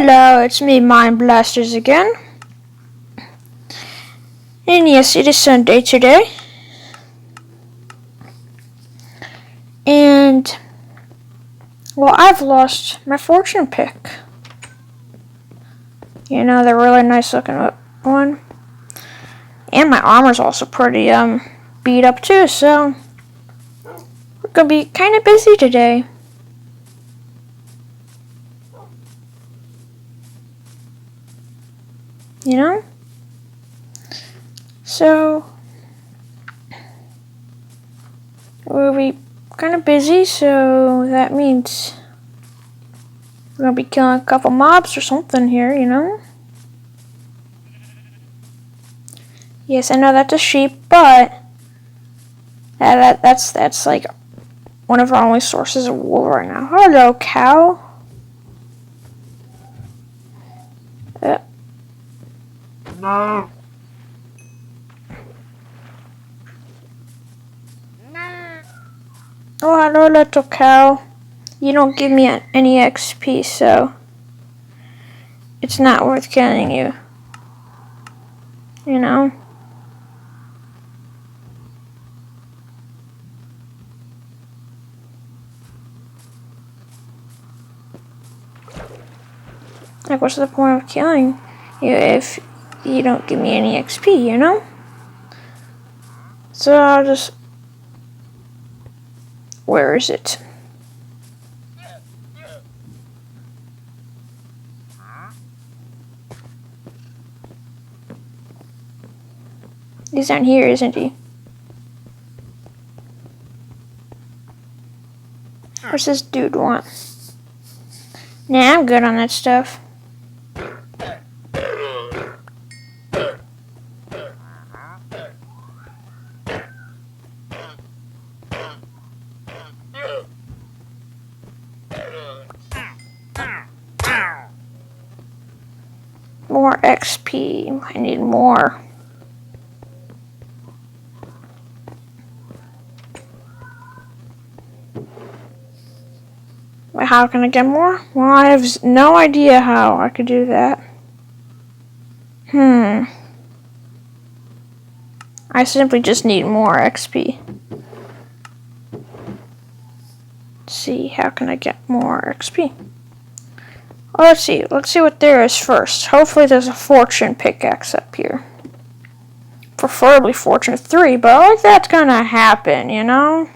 Hello, it's me, Mind Blasters again. And yes, it is Sunday today. And, well, I've lost my fortune pick. You know, the really nice looking one. And my armor's also pretty, beat up too, so we're gonna be kind of busy today. You know? So, we'll be kind of busy, so that means we're gonna be killing a couple mobs or something here, you know? Yes, I know that's a sheep, but that's like one of our only sources of wool right now. Hello, cow. No. Oh, hello, little cow. You don't give me any XP, so it's not worth killing you. You know? Like, what's the point of killing you if you don't give me any XP, you know? So I'll just... Where is it? He's down here, isn't he? What's this dude want? Nah, I'm good on that stuff. More XP. I need more. Wait, how can I get more? Well, I have no idea how I could do that. I simply just need more XP. Let's see, how can I get more XP? Oh, let's see what there is first. Hopefully there's a fortune pickaxe up here. Preferably fortune 3, but I like that's gonna happen, you know?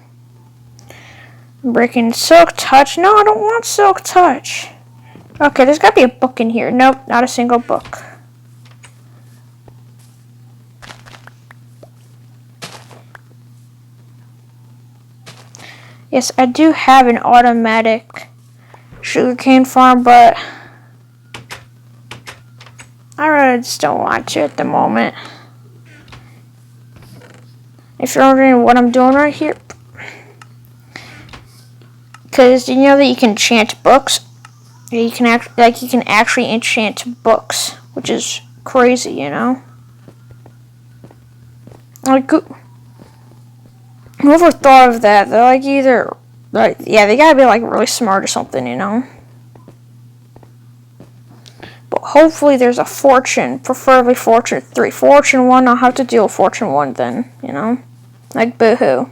Breaking silk touch. No, I don't want silk touch. Okay, there's gotta be a book in here. Nope, not a single book. Yes, I do have an automatic sugarcane farm, but I really just don't want to at the moment. If you're wondering what I'm doing right here, because you know that you can enchant books? You can actually enchant books, which is crazy, you know? Like, whoever thought of that? They're like either, like, yeah, they gotta be like really smart or something, you know? But hopefully there's a fortune, preferably fortune 3. Fortune 1, I'll have to deal with fortune 1 then, you know? Like, boohoo.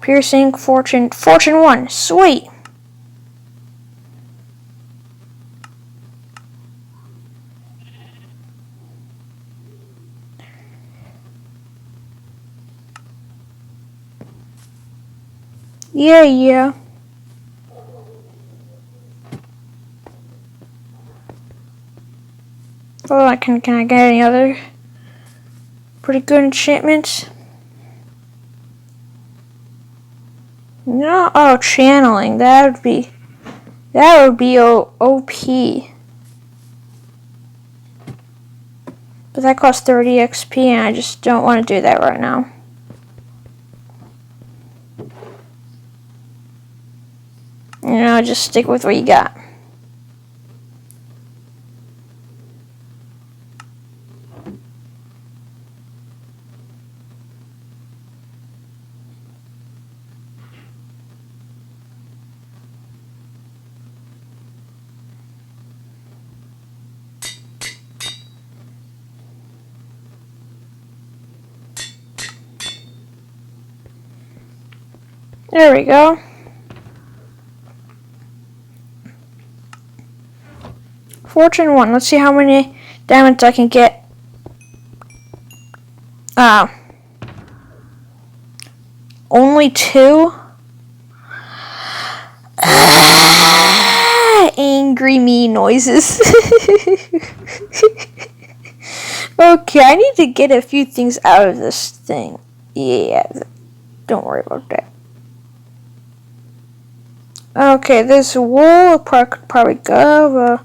Piercing, fortune 1, sweet! Yeah. Oh, can I get any other pretty good enchantments? No, oh, channeling. That would be OP. But that costs 30 XP, and I just don't want to do that right now. You know, just stick with what you got. There we go. Fortune 1. Let's see how many diamonds I can get. Only 2? Angry me noises. Okay, I need to get a few things out of this thing. Yeah, don't worry about that. Okay, this wool could probably go.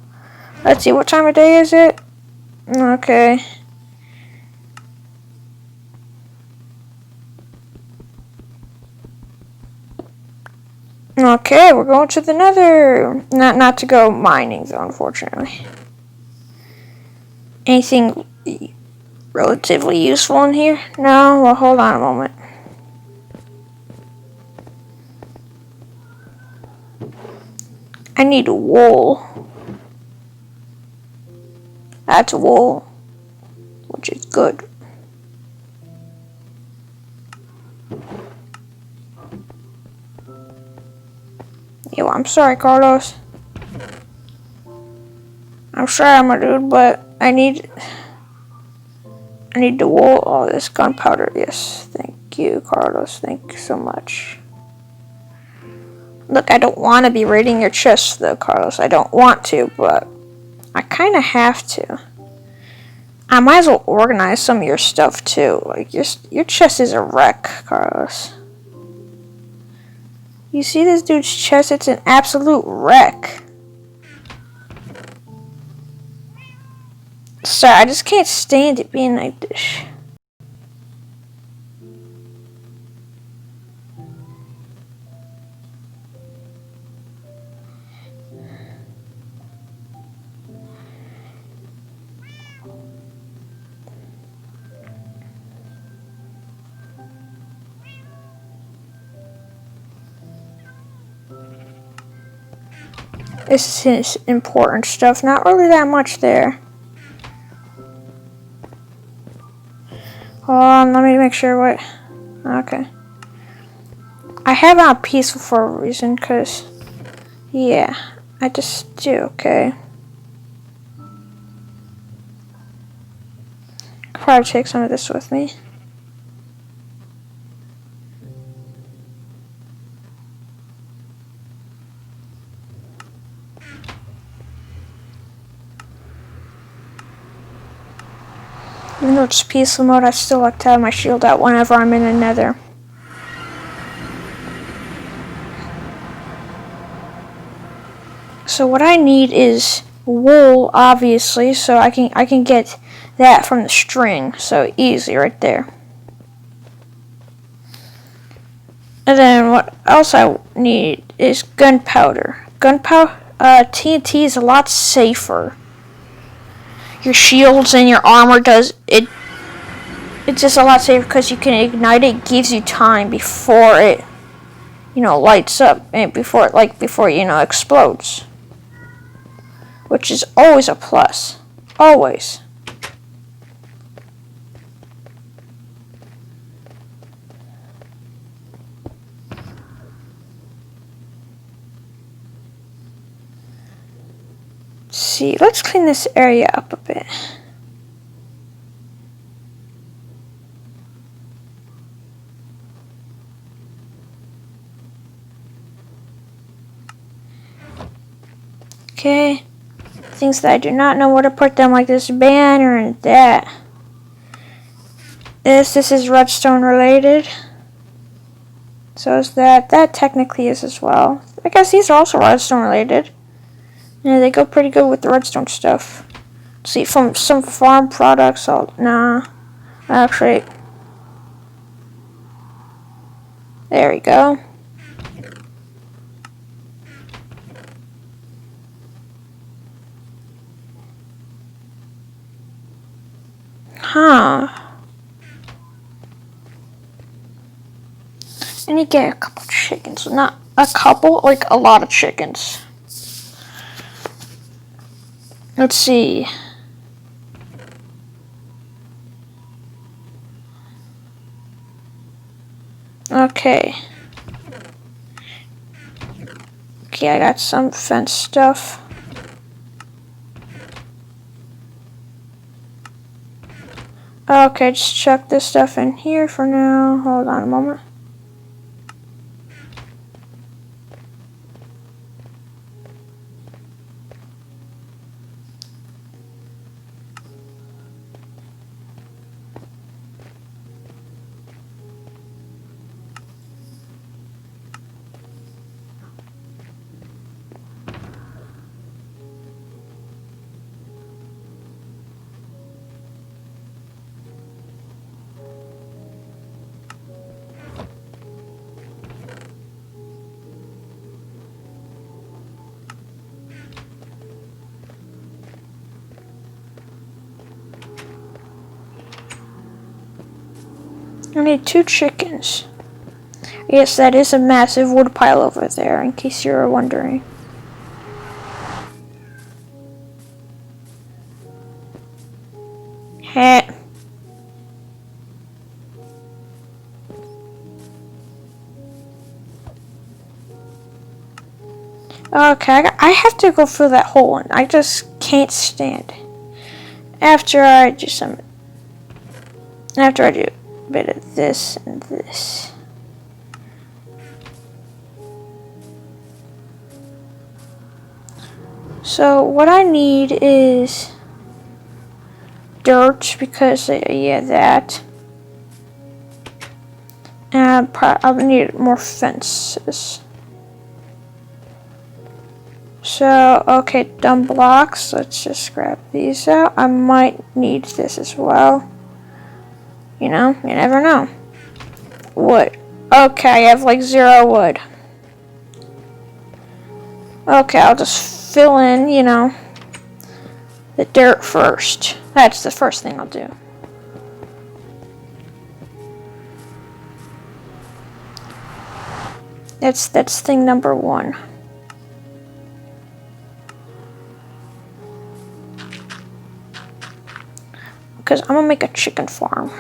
Let's see, what time of day is it? Okay. Okay, we're going to the nether. Not to go mining, though, unfortunately. Anything relatively useful in here? No? Well, hold on a moment. I need wool. That's wool, which is good. Yo, I'm sorry, Carlos. I'm sorry, my dude, but I need the wool. Oh, this gunpowder. Yes, thank you, Carlos. Thank you so much. Look, I don't want to be raiding your chest, though, Carlos. I don't want to, but I kind of have to. I might as well organize some of your stuff, too. Like, your chest is a wreck, Carlos. You see this dude's chest? It's an absolute wreck. Sorry, I just can't stand it being like this. This is important stuff. Not really that much there. Hold on, let me make sure what... Okay. I have it on peaceful for a reason, because... Yeah, I just do, okay. I'll probably take some of this with me. Even though it's peaceful mode, I still like to have my shield out whenever I'm in a nether. So what I need is wool, obviously, so I can get that from the string. So easy right there. And then what else I need is gunpowder. TNT is a lot safer. Your shields and your armor does it. It's just a lot safer because you can ignite it. It gives you time before it, lights up and before it explodes, which is always a plus. Always. See, let's clean this area up a bit. Okay, things that I do not know where to put them, like this banner and that. This is redstone related. So is that. That technically is as well. I guess these are also redstone related. Yeah, they go pretty good with the redstone stuff. See, from some farm products, nah. Actually, there we go. Huh. I need to get a couple chickens. Not a couple, like a lot of chickens. Let's see. Okay. Okay, I got some fence stuff. Okay, just chuck this stuff in here for now. Hold on a moment. I need 2 chickens. Yes, that is a massive wood pile over there, in case you were wondering. Heh. Okay, I have to go through that hole, and I just can't stand it. After I do a bit of this and this. So what I need is dirt, because yeah, that. And I'll need more fences. So, okay, dumb blocks. Let's just grab these out. I might need this as well. You know, you never know. Wood. Okay, I have like 0 wood. Okay, I'll just fill in, you know, the dirt first. That's the first thing I'll do. That's thing number 1. Because I'm gonna make a chicken farm.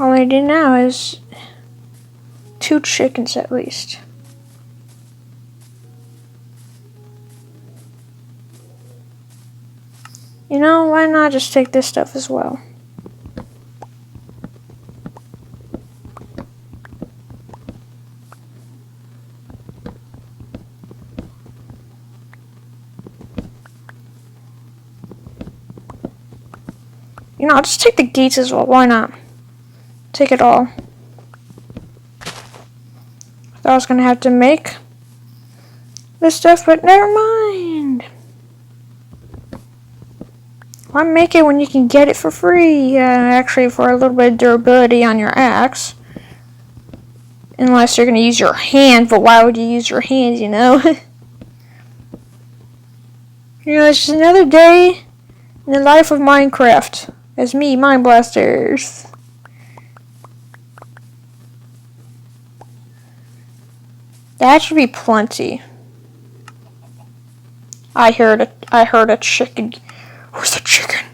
All I do now is 2 chickens at least. You know, why not just take this stuff as well? You know, I'll just take the gates as well. Why not? Take it all. I thought I was gonna have to make this stuff, but never mind. Why make it when you can get it for free? Actually, for a little bit of durability on your axe. Unless you're gonna use your hand, but why would you use your hands, you know? You know, it's just another day in the life of Minecraft. As me, Mind Blasters. That should be plenty. I heard a chicken. Where's the chicken?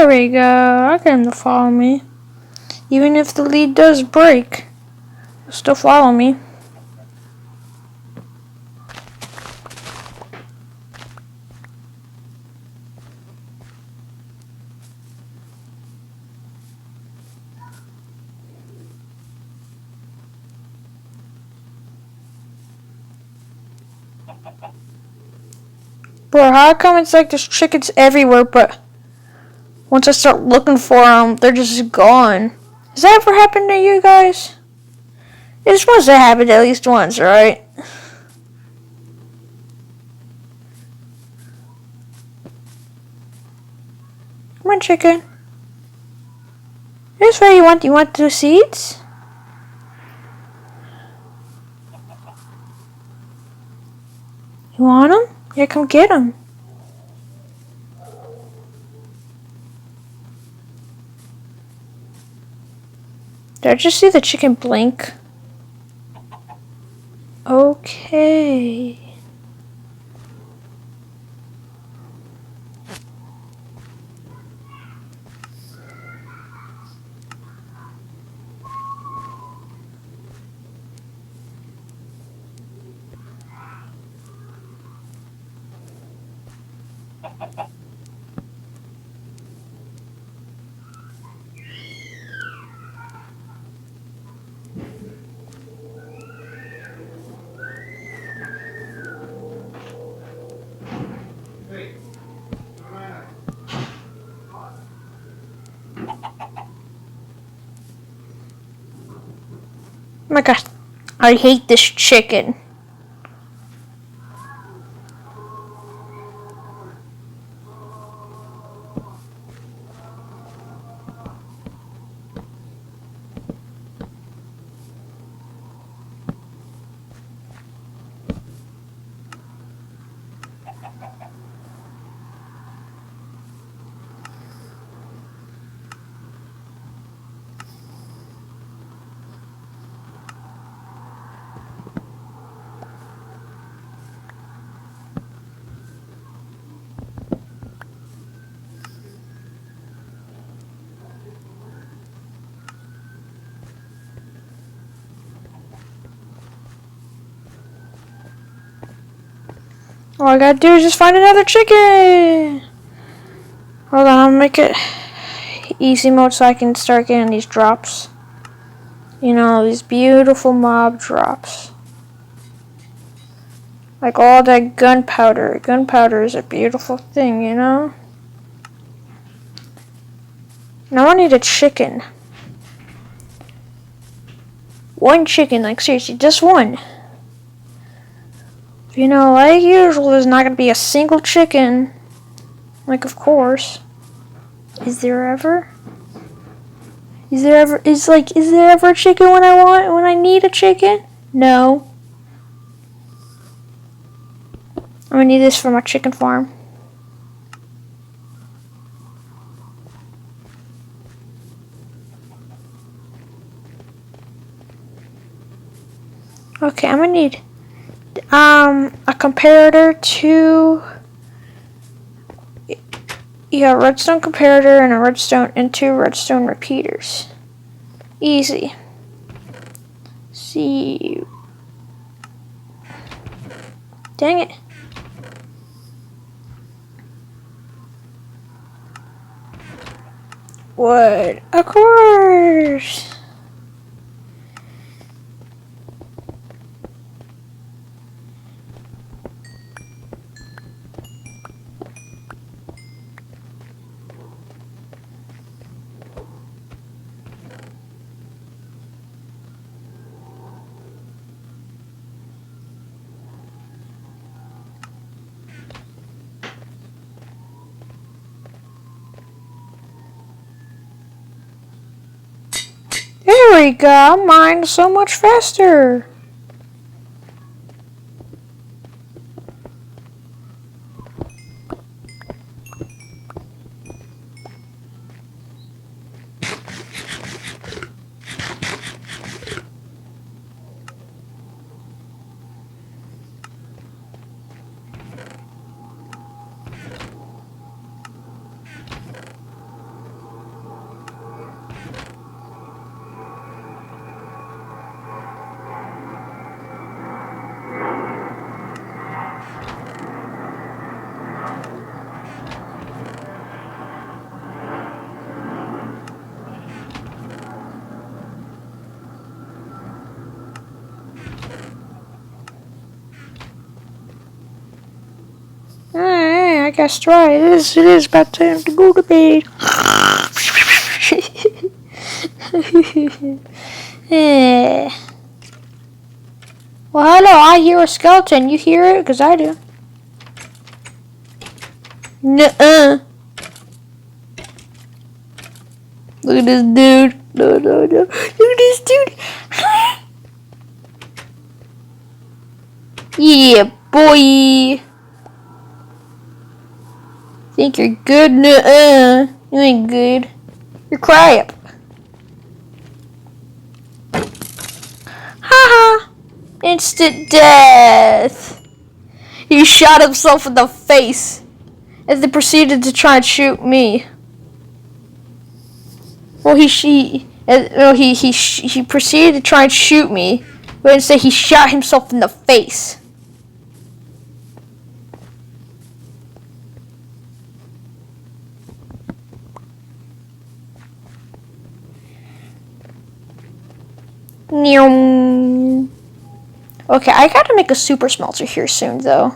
There we go. I get him to follow me. Even if the lead does break, he'll still follow me. Bro, how come it's like there's chickens everywhere, but once I start looking for them, they're just gone? Has that ever happened to you guys? It's supposed to happen at least once, right? Come on, chicken. This way, you want the seeds? You want them? Yeah, come get them. Did I just see the chicken blink? Okay. Oh my gosh, I hate this chicken. All I gotta do is just find another chicken. Hold on, I'll make it easy mode so I can start getting these drops. You know, these beautiful mob drops. Like all that gunpowder. Gunpowder is a beautiful thing, you know? Now I need a chicken. One chicken, like seriously, just one. You know, like usual, there's not gonna be a single chicken. Like, of course. Is there ever? Is there ever a chicken when I need a chicken? No. I'm gonna need this for my chicken farm. Okay, I'm gonna need a comparator to redstone comparator and a redstone and 2 redstone repeaters. Easy. See. Dang it. Wood. Of course. There we go. Mine so much faster. guess right. It is about time to go to bed. Eh. Well, hello, I hear a skeleton. You hear it? Because I do. Nuh-uh. Look at this dude. No. Look at this dude. Yeah, boy. Think you're good? Nuh-uh. You ain't good. You're crap. Haha. Instant death. He shot himself in the face as they proceeded to try and shoot me. Well, he proceeded to try and shoot me, but instead he shot himself in the face. Okay, I gotta make a super smelter here soon, though.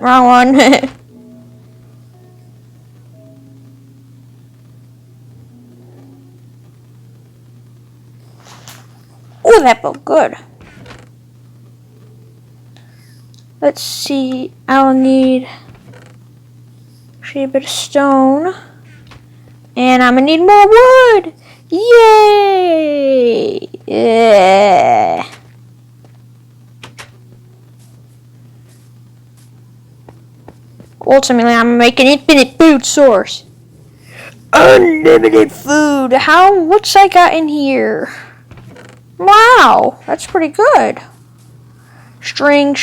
Wrong one. Oh, that felt good. Let's see. I'll need a bit of stone. And I'm gonna need more wood. Yay! Yeah. Ultimately, I'm making infinite food source. Unlimited food. What's I got in here? Wow, that's pretty good. String.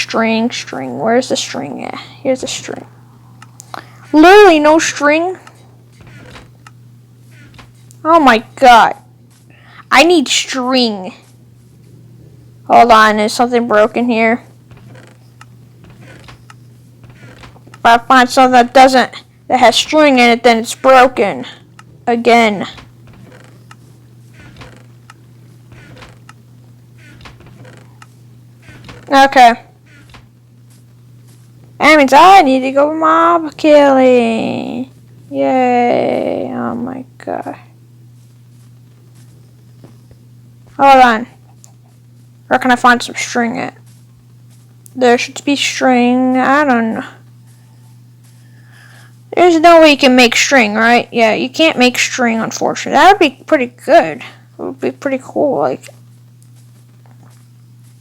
Where's the string at? Here's the string. Literally no string. Oh my god. I need string. Hold on, is something broken here? If I find something that has string in it, then it's broken. Again. Okay. That means I need to go mob killing. Yay. Oh my god. Hold on. Where can I find some string at? There should be string. I don't know. There's no way you can make string, right? Yeah, you can't make string, unfortunately. That would be pretty good. It would be pretty cool, like.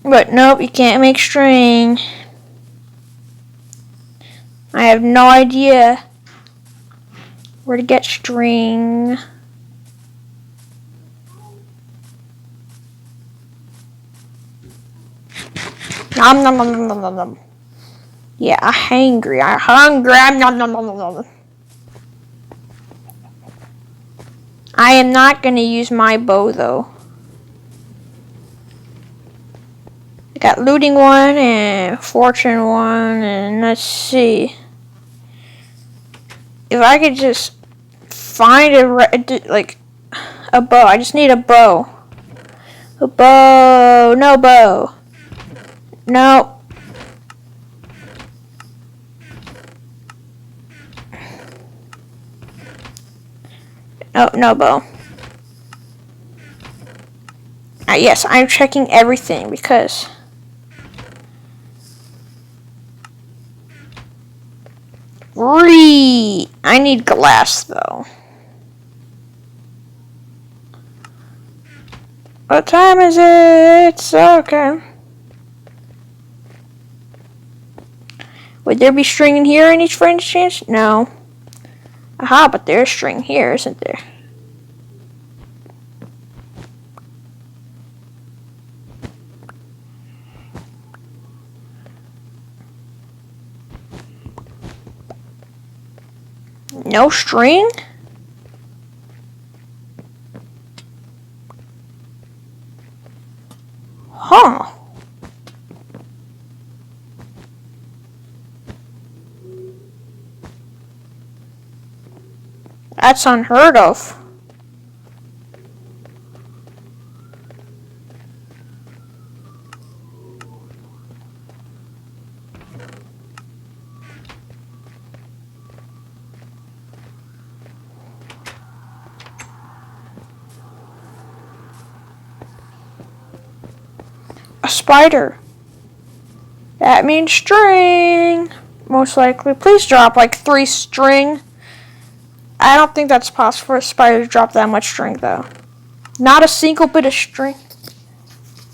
But nope, you can't make string. I have no idea where to get string. Nom nom nom nom nom nom. Yeah, I'm hungry. I'm nom nom nom nom nom. I am not gonna use my bow though. I got looting one and fortune one, and let's see if I could just find a bow. I just need a bow. A bow. No bow. No. Oh, no bow. Yes, I'm checking everything because I need glass though. What time is it? Okay. Would there be string in here in each friend's chance? No. Aha, but there's string here, isn't there? No string? Huh. That's unheard of. A spider. That means string. Most likely. Please drop like 3 string. I don't think that's possible for a spider to drop that much string though. Not a single bit of string.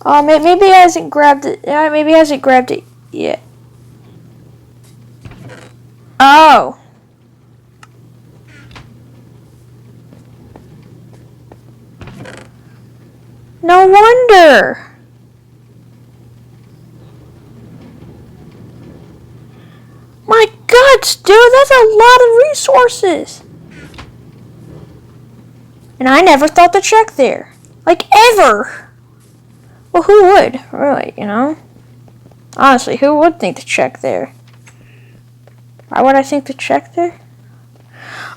Maybe he hasn't grabbed it. Maybe he hasn't grabbed it yet. Oh. No wonder. My guts, dude, that's a lot of resources. And I never thought to check there. Like, ever. Well, who would? Really, you know? Honestly, who would think to check there? Why would I think to check there?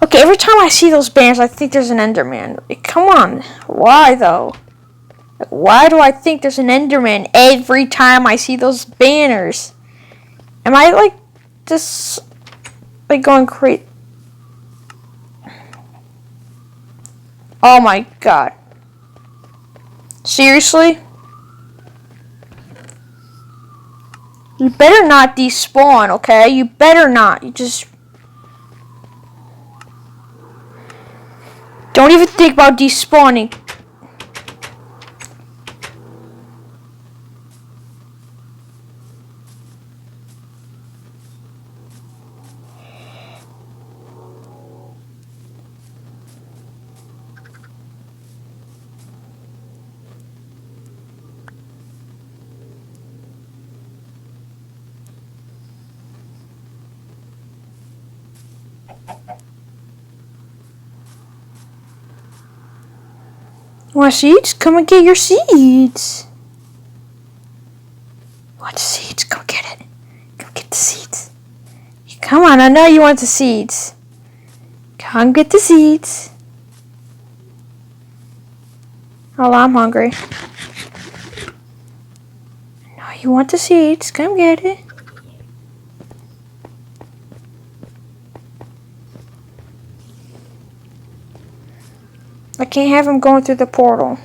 Okay, every time I see those banners, I think there's an Enderman. Like, come on. Why, though? Like, why do I think there's an Enderman every time I see those banners? Am I, like, just, like, going crazy? Oh, my God. Seriously? You better not despawn, okay? You better not. You just... Don't even think about despawning. Want seeds? Come and get your seeds. Want seeds? Come get it. Come get the seeds. Come on, I know you want the seeds. Come get the seeds. Oh, I'm hungry. I know you want the seeds. Come get it. I can't have him going through the portal.